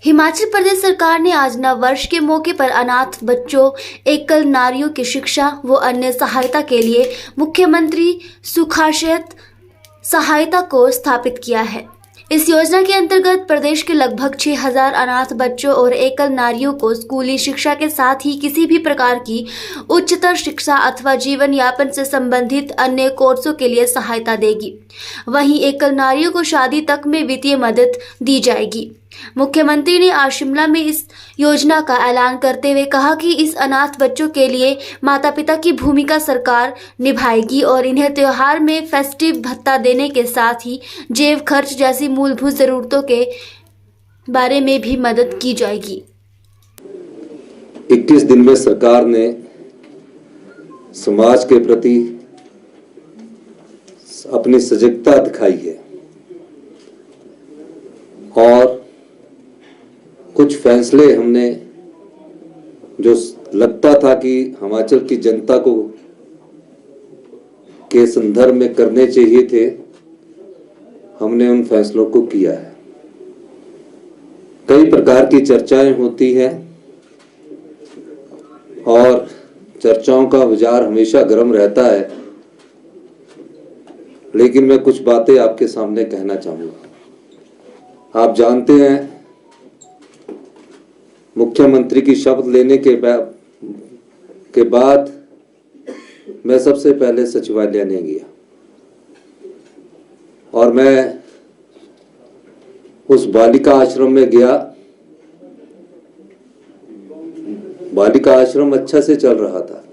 हिमाचल प्रदेश सरकार ने आज नव वर्ष के मौके पर अनाथ बच्चों, एकल नारियों की शिक्षा व अन्य सहायता के लिए मुख्यमंत्री सुखाश्रय सहायता को स्थापित किया है। इस योजना के अंतर्गत प्रदेश के लगभग 6000 अनाथ बच्चों और एकल नारियों को स्कूली शिक्षा के साथ ही किसी भी प्रकार की उच्चतर शिक्षा अथवा जीवन यापन से संबंधित अन्य कोर्सों के लिए सहायता देगी। वहीं एकल नारियों को शादी तक में वित्तीय मदद दी जाएगी। मुख्यमंत्री ने आज शिमला में इस योजना का ऐलान करते हुए कहा कि इस अनाथ बच्चों के लिए माता पिता की भूमिका सरकार निभाएगी और इन्हें त्योहार में फेस्टिव भत्ता देने के साथ ही जेब खर्च जैसी मूलभूत जरूरतों के बारे में भी मदद की जाएगी। 21 दिन में सरकार ने समाज के प्रति अपनी सजगता दिखाई है और कुछ फैसले हमने जो लगता था कि हिमाचल की जनता को के संदर्भ में करने चाहिए थे, हमने उन फैसलों को किया है। कई प्रकार की चर्चाएं होती हैं और चर्चाओं का बाजार हमेशा गर्म रहता है, लेकिन मैं कुछ बातें आपके सामने कहना चाहूंगा। आप जानते हैं, मुख्यमंत्री की शपथ लेने के बाद मैं सबसे पहले सचिवालय ने गया और मैं उस बालिका आश्रम में गया। बालिका आश्रम अच्छा से चल रहा था,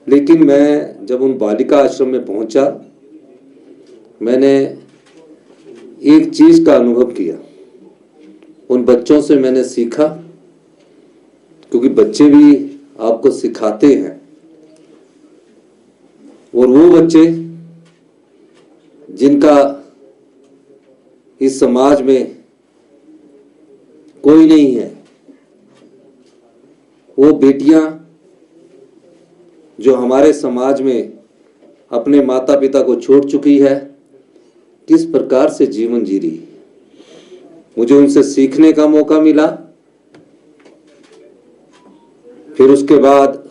लेकिन मैं जब उन बालिका आश्रम में पहुंचा, मैंने एक चीज का अनुभव किया। उन बच्चों से मैंने सीखा, क्योंकि बच्चे भी आपको सिखाते हैं, और वो बच्चे जिनका इस समाज में कोई नहीं है, वो बेटियां जो हमारे समाज में अपने माता पिता को छोड़ चुकी है, किस प्रकार से जीवन जी रही है, मुझे उनसे सीखने का मौका मिला। फिर उसके बाद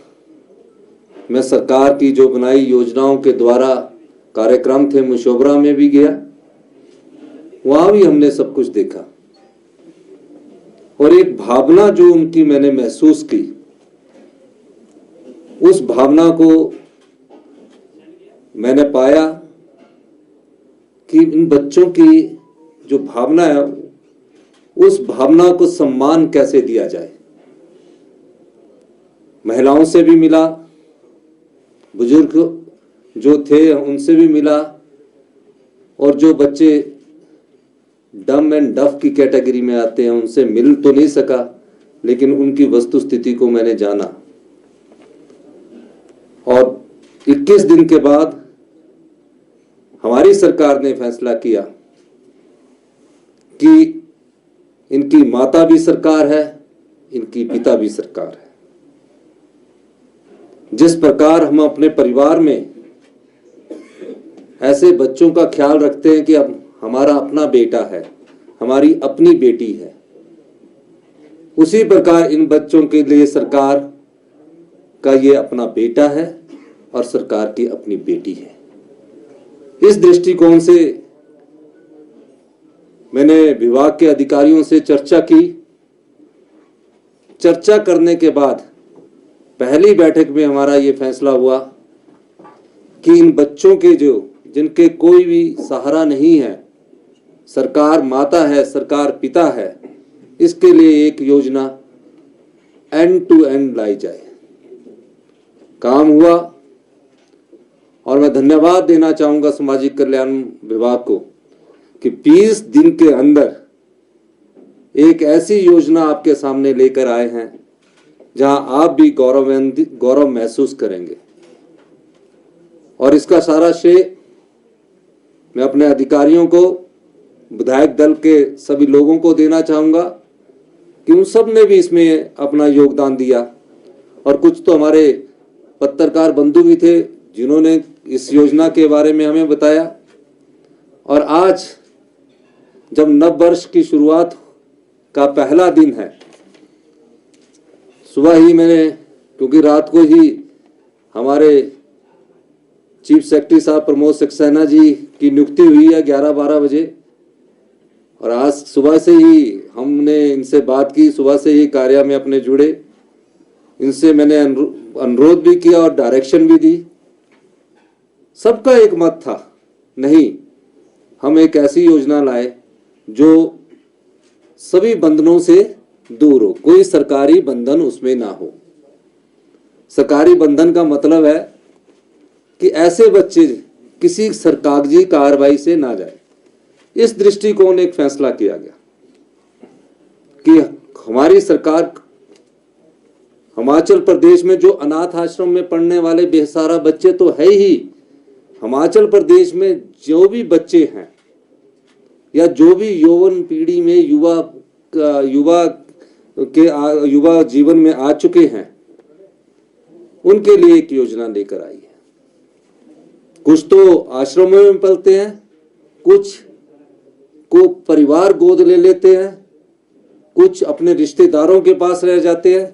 मैं सरकार की जो बनाई योजनाओं के द्वारा कार्यक्रम थे, मुशोबरा में भी गया। वहां भी हमने सब कुछ देखा और एक भावना जो उनकी मैंने महसूस की, उस भावना को मैंने पाया कि इन बच्चों की जो भावना है, उस भावना को सम्मान कैसे दिया जाए। महिलाओं से भी मिला, बुजुर्ग जो थे उनसे भी मिला, और जो बच्चे डम एंड डफ की कैटेगरी में आते हैं उनसे मिल तो नहीं सका, लेकिन उनकी वस्तु स्थिति को मैंने जाना। और 21 दिन के बाद हमारी सरकार ने फैसला किया कि इनकी माता भी सरकार है, इनकी पिता भी सरकार है। जिस प्रकार हम अपने परिवार में ऐसे बच्चों का ख्याल रखते हैं कि अब हमारा अपना बेटा है, हमारी अपनी बेटी है, उसी प्रकार इन बच्चों के लिए सरकार का ये अपना बेटा है और सरकार की अपनी बेटी है। इस दृष्टिकोण से मैंने विभाग के अधिकारियों से चर्चा की। चर्चा करने के बाद पहली बैठक में हमारा ये फैसला हुआ कि इन बच्चों के जिनके कोई भी सहारा नहीं है, सरकार माता है, सरकार पिता है, इसके लिए एक योजना एंड टू एंड लाई जाए। काम हुआ और मैं धन्यवाद देना चाहूंगा सामाजिक कल्याण विभाग को कि 20 दिन के अंदर एक ऐसी योजना आपके सामने लेकर आए हैं जहां आप भी गौरव महसूस करेंगे। और इसका सारा श्रेय मैं अपने अधिकारियों को, विधायक दल के सभी लोगों को देना चाहूंगा कि उन सब ने भी इसमें अपना योगदान दिया। और कुछ तो हमारे पत्रकार बंधु भी थे जिन्होंने इस योजना के बारे में हमें बताया। और आज जब नव वर्ष की शुरुआत का पहला दिन है। सुबह ही मैंने, क्योंकि रात को ही हमारे चीफ सेक्रेटरी साहब प्रमोद सक्सेना जी की नियुक्ति हुई है 11-12 बजे, और आज सुबह से ही हमने इनसे बात की, सुबह से ही कार्य में अपने जुड़े, इनसे मैंने अनुरोध भी किया और डायरेक्शन भी दी। सबका एक मत था, नहीं, हम एक ऐसी योजना लाए जो सभी बंधनों से दूर हो, कोई सरकारी बंधन उसमें ना हो। सरकारी बंधन का मतलब है कि ऐसे बच्चे किसी सरकागजी कार्रवाई से ना जाए। इस दृष्टिकोण एक फैसला किया गया कि हमारी सरकार हिमाचल प्रदेश में जो अनाथ आश्रम में पढ़ने वाले बेसहारा बच्चे तो है ही, हिमाचल प्रदेश में जो भी बच्चे हैं या जो भी यौवन पीढ़ी में युवा जीवन में आ चुके हैं, उनके लिए एक योजना लेकर आई है। कुछ तो आश्रमों में पलते हैं, कुछ को परिवार गोद ले लेते हैं, कुछ अपने रिश्तेदारों के पास रह जाते हैं।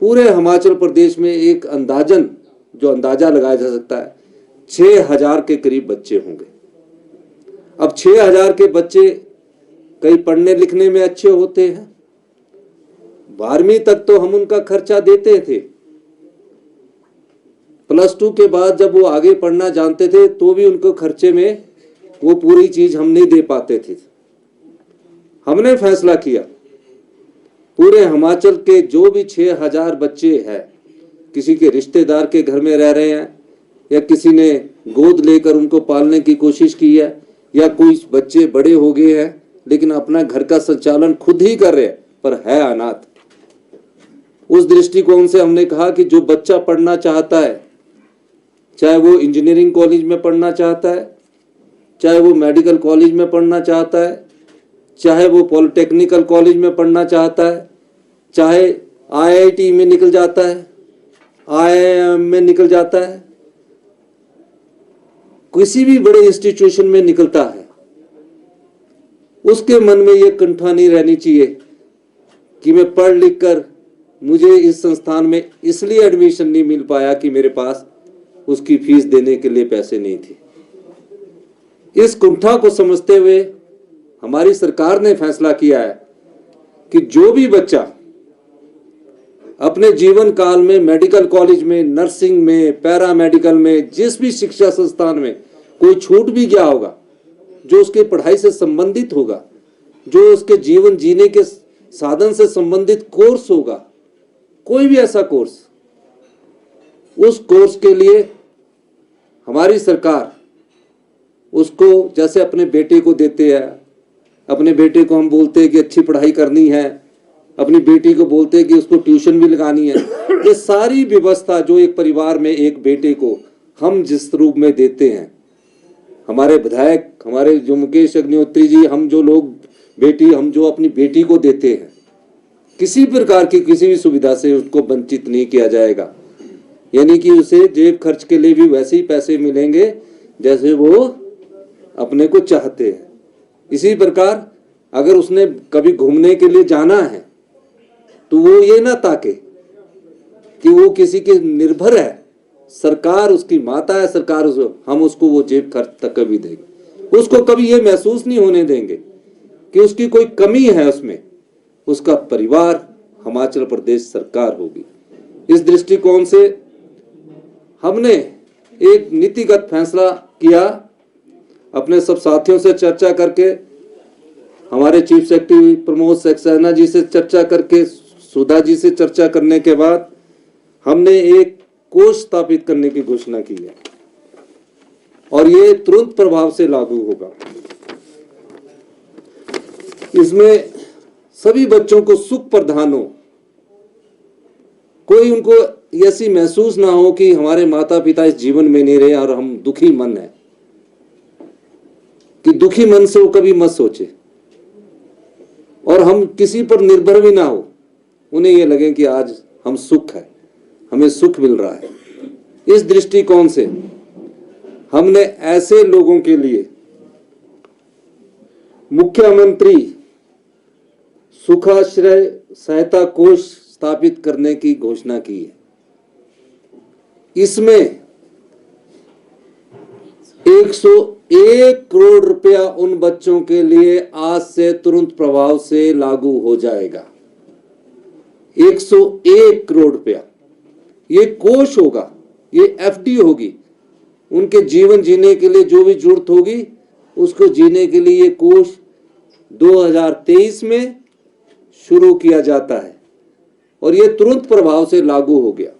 पूरे हिमाचल प्रदेश में एक अंदाजा लगाया जा सकता है 6,000 के करीब बच्चे होंगे। अब 6,000 के बच्चे कई पढ़ने लिखने में अच्छे होते हैं, 12वीं तक तो हम उनका खर्चा देते थे, +2 के बाद जब वो आगे पढ़ना जानते थे तो भी उनको खर्चे में वो पूरी चीज हम नहीं दे पाते थे। हमने फैसला किया पूरे हिमाचल के जो भी 6,000 बच्चे हैं, किसी के रिश्तेदार के घर में रह रहे हैं या किसी ने गोद लेकर उनको पालने की कोशिश की है, या कोई बच्चे बड़े हो गए हैं लेकिन अपना घर का संचालन खुद ही कर रहे हैं पर है अनाथ, उस दृष्टिकोण से हमने कहा कि जो बच्चा पढ़ना चाहता है, चाहे वो इंजीनियरिंग कॉलेज में पढ़ना चाहता है, चाहे वो मेडिकल कॉलेज में पढ़ना चाहता है, चाहे वो पॉलिटेक्निकल कॉलेज में पढ़ना चाहता है, चाहे IIT में निकल जाता है, IIM में निकल जाता है, किसी भी बड़े इंस्टीट्यूशन में निकलता है, उसके मन में ये कंठा नहीं रहनी चाहिए कि मैं पढ़ लिख कर मुझे इस संस्थान में इसलिए एडमिशन नहीं मिल पाया कि मेरे पास उसकी फीस देने के लिए पैसे नहीं थे। इस कुंठा को समझते हुए हमारी सरकार ने फैसला किया है कि जो भी बच्चा अपने जीवन काल में मेडिकल कॉलेज में, नर्सिंग में, पैरामेडिकल में, जिस भी शिक्षा संस्थान में कोई छूट भी गया होगा, जो उसके पढ़ाई से संबंधित होगा, जो उसके जीवन जीने के साधन से संबंधित कोर्स होगा, कोई भी ऐसा कोर्स, उस कोर्स के लिए हमारी सरकार उसको जैसे अपने बेटे को देते हैं, अपने बेटे को हम बोलते हैं कि अच्छी पढ़ाई करनी है, अपनी बेटी को बोलते हैं कि उसको ट्यूशन भी लगानी है, ये सारी व्यवस्था जो एक परिवार में एक बेटे को हम जिस रूप में देते हैं, हमारे विधायक, हमारे जो मुकेश अग्निहोत्री जी, हम जो लोग हम जो अपनी बेटी को देते हैं, किसी प्रकार की किसी भी सुविधा से उसको वंचित नहीं किया जाएगा। यानी कि उसे जेब खर्च के लिए भी वैसे ही पैसे मिलेंगे जैसे वो अपने को चाहते हैं। इसी प्रकार अगर उसने कभी घूमने के लिए जाना है तो वो ये ना ताके कि वो किसी के निर्भर है, सरकार उसकी माता है, सरकार हम उसको वो जेब खर्च तक कभी देंगे, उसको कभी ये महसूस नहीं होने देंगे कि उसकी कोई कमी है, उसमें उसका परिवार हिमाचल प्रदेश सरकार होगी। इस दृष्टिकोण से हमने एक नीतिगत फैसला किया, अपने सब साथियों से चर्चा करके, हमारे चीफ सेक्रेटरी प्रमोद सक्सेना जी से चर्चा करके, सुधा जी से चर्चा करने के बाद हमने एक कोष स्थापित करने की घोषणा की है और ये तुरंत प्रभाव से लागू होगा। इसमें सभी बच्चों को सुख प्रदान हो, कोई उनको ऐसी महसूस ना हो कि हमारे माता पिता इस जीवन में नहीं रहे और हम दुखी मन है, कि दुखी मन से वो कभी मत सोचे, और हम किसी पर निर्भर भी ना हो, उन्हें ये लगे कि आज हम सुख है, हमें सुख मिल रहा है। इस दृष्टिकोण से हमने ऐसे लोगों के लिए मुख्यमंत्री सुखाश्रय सहायता कोष स्थापित करने की घोषणा की है। इसमें 101 करोड़ रुपया उन बच्चों के लिए आज से तुरंत प्रभाव से लागू हो जाएगा। 101 करोड़ रुपया ये कोष होगा, ये एफडी होगी। उनके जीवन जीने के लिए जो भी जरूरत होगी उसको जीने के लिए ये कोष 2023 में शुरू किया जाता है और ये तुरंत प्रभाव से लागू हो गया।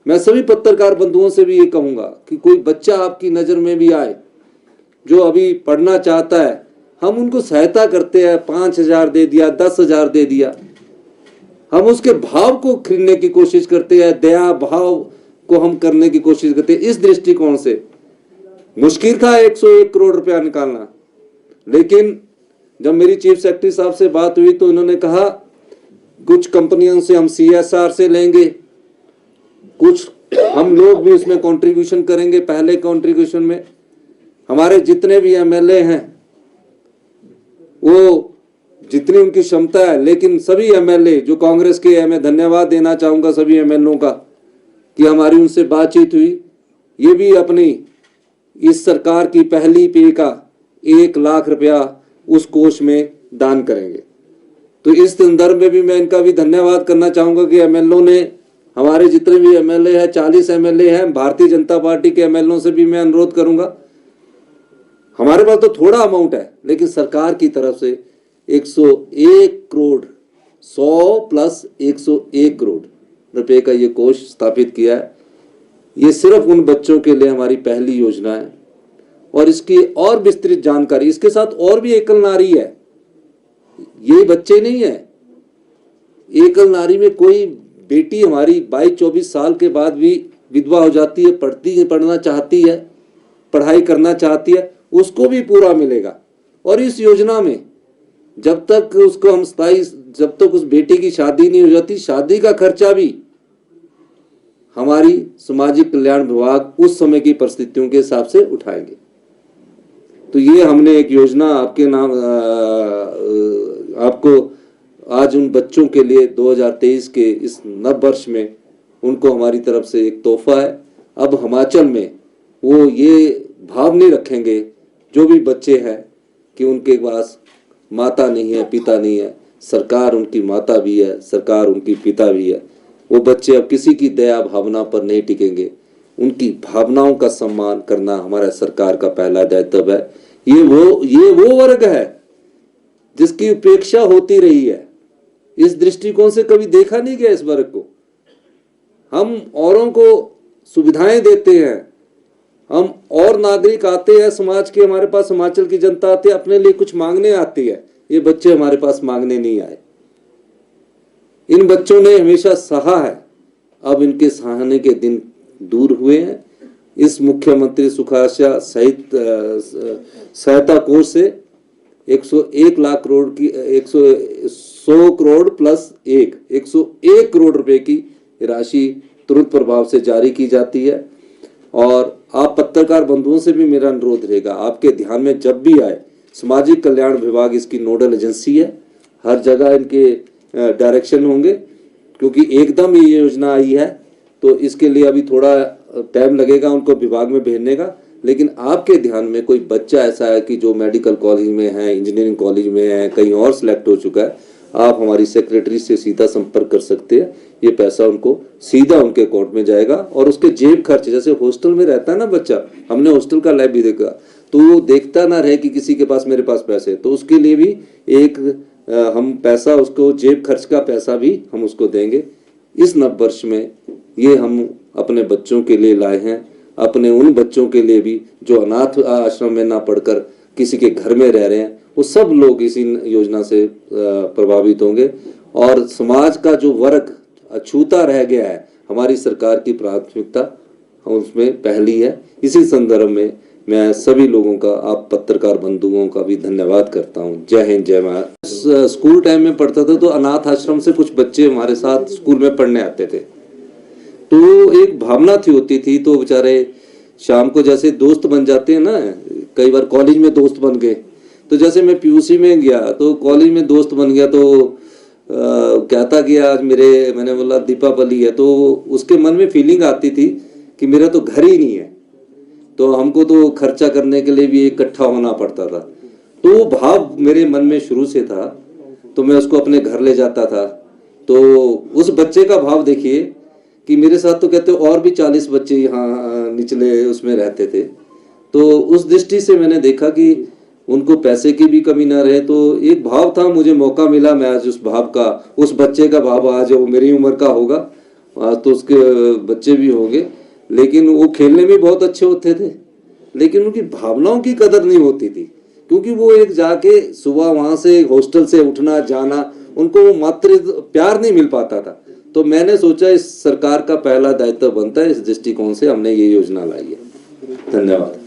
मैं सभी पत्रकार बंधुओं से भी ये कहूंगा कि कोई बच्चा आपकी नजर में भी आए जो अभी पढ़ना चाहता है, हम उनको सहायता करते हैं, 5,000 दे दिया, 10,000 दे दिया, हम उसके भाव को खरीदने की कोशिश करते हैं, दया भाव को हम करने की कोशिश करते हैं। इस दृष्टिकोण से मुश्किल था 101 करोड़ रुपया निकालना, लेकिन जब मेरी चीफ सेक्रेटरी साहब से बात हुई तो इन्होंने कहा कुछ कंपनियों से हम CSR से लेंगे, कुछ हम लोग भी उसमें कंट्रीब्यूशन करेंगे। पहले कंट्रीब्यूशन में हमारे जितने भी MLA हैं वो जितनी उनकी क्षमता है, लेकिन सभी MLA जो कांग्रेस के हैं, मैं धन्यवाद देना चाहूंगा सभी MLA का कि हमारी उनसे बातचीत हुई। ये भी अपनी इस सरकार की पहली पे का 1 लाख रुपया उस कोष में दान करेंगे। तो इस संदर्भ में भी मैं इनका भी धन्यवाद करना चाहूंगा कि MLA ने, हमारे जितने भी MLA हैं, 40 MLA हैं, भारतीय जनता पार्टी के MLA से भी मैं अनुरोध करूंगा, हमारे पास तो थोड़ा अमाउंट है लेकिन सरकार की तरफ से 101 करोड़ 100 प्लस 101 करोड़ रुपए का ये कोष स्थापित किया है। ये सिर्फ उन बच्चों के लिए हमारी पहली योजना है और इसकी और विस्तृत जानकारी, इसके साथ और भी एकल नारी है, ये बच्चे नहीं है। एकल नारी में कोई बेटी हमारी 22-24 साल के बाद भी विधवा हो जाती है, पढ़ना चाहती है, पढ़ाई करना चाहती है, उसको भी पूरा मिलेगा। और इस योजना में जब तक उसको हम जब तक उस बेटी की शादी नहीं हो जाती, शादी का खर्चा भी हमारी सामाजिक कल्याण विभाग उस समय की परिस्थितियों के हिसाब से उठाएंगे। तो ये हमने एक योजना आपके नाम आपको आज उन बच्चों के लिए 2023 के इस नव वर्ष में उनको हमारी तरफ से एक तोहफा है। अब हिमाचल में वो ये भाव नहीं रखेंगे जो भी बच्चे हैं कि उनके पास माता नहीं है, पिता नहीं है, सरकार उनकी माता भी है, सरकार उनकी पिता भी है। वो बच्चे अब किसी की दया भावना पर नहीं टिकेंगे, उनकी भावनाओं का सम्मान करना हमारा सरकार का पहला दायित्व है। ये वो वर्ग है जिसकी उपेक्षा होती रही है। इस दृष्टिकोण से कभी देखा नहीं गया इस वर्ग को। हम औरों को सुविधाएं देते हैं, हम और नागरिक आते हैं समाज के, हमारे पास हिमाचल की जनता आती है, अपने लिए कुछ मांगने आती है। ये बच्चे हमारे पास मांगने नहीं आए, इन बच्चों ने हमेशा सहा है, अब इनके सहाने के दिन दूर हुए हैं। इस मुख्यमंत्री सुखाश्रय सहायता कोष से 101 लाख करोड़ की 100 करोड़ प्लस 101 करोड़ रुपए की राशि तुरंत प्रभाव से जारी की जाती है। और आप पत्रकार बंधुओं से भी मेरा अनुरोध रहेगा, आपके ध्यान में जब भी आए, सामाजिक कल्याण विभाग इसकी नोडल एजेंसी है, हर जगह इनके डायरेक्शन होंगे, क्योंकि एकदम ये योजना आई है तो इसके लिए अभी थोड़ा टाइम लगेगा उनको विभाग में भेजने का। लेकिन आपके ध्यान में कोई बच्चा ऐसा है कि जो मेडिकल कॉलेज में है, इंजीनियरिंग कॉलेज में है, कहीं और सिलेक्ट हो चुका है, आप हमारी सेक्रेटरी से सीधा संपर्क कर सकते हैं। ये पैसा उनको सीधा उनके अकाउंट में जाएगा और उसके जेब खर्च, जैसे हॉस्टल में रहता है ना बच्चा, हमने हॉस्टल का लाइफ भी देखा, तो वो देखता ना रहे कि किसी के पास मेरे पास पैसे, तो उसके लिए भी एक हम पैसा उसको, जेब खर्च का पैसा भी हम उसको देंगे। इस नव वर्ष में ये हम अपने बच्चों के लिए लाए हैं, अपने उन बच्चों के लिए भी जो अनाथ आश्रम में ना पढ़कर किसी के घर में रह रहे हैं, वो सब लोग इस योजना से प्रभावित होंगे। और समाज का जो वर्ग अछूता रह गया है, हमारी सरकार की प्राथमिकता उसमें पहली है। इसी संदर्भ में मैं सभी लोगों का, आप पत्रकार बंधुओं का भी धन्यवाद करता हूँ। जय हिंद, जय भारत। स्कूल टाइम में पढ़ता था तो अनाथ आश्रम से कुछ बच्चे हमारे साथ स्कूल में पढ़ने आते थे, तो एक भावना होती थी, तो बेचारे शाम को जैसे दोस्त बन जाते हैं ना, कई बार कॉलेज में दोस्त बन गए, तो जैसे मैं पीयूसी में गया तो कॉलेज में दोस्त बन गया, तो कहता कि आज मैंने बोला दीपावली है, तो उसके मन में फीलिंग आती थी कि मेरा तो घर ही नहीं है, तो हमको तो खर्चा करने के लिए भी इकट्ठा होना पड़ता था। तो वो भाव मेरे मन में शुरू से था, तो मैं उसको अपने घर ले जाता था। तो उस बच्चे का भाव देखिए कि मेरे साथ तो कहते और भी 40 बच्चे यहाँ निचले उसमें रहते थे। तो उस दृष्टि से मैंने देखा कि उनको पैसे की भी कमी ना रहे, तो एक भाव था, मुझे मौका मिला, मैं आज उस भाव का, उस बच्चे का भाव, आज वो मेरी उम्र का होगा, आज तो उसके बच्चे भी होंगे, लेकिन वो खेलने में बहुत अच्छे होते थे, लेकिन उनकी भावनाओं की कदर नहीं होती थी, क्योंकि वो एक जाके सुबह वहाँ से हॉस्टल से उठना जाना, उनको वो मात्र प्यार नहीं मिल पाता था। तो मैंने सोचा इस सरकार का पहला दायित्व बनता है, इस दृष्टिकोण से हमने ये योजना लाई है। धन्यवाद।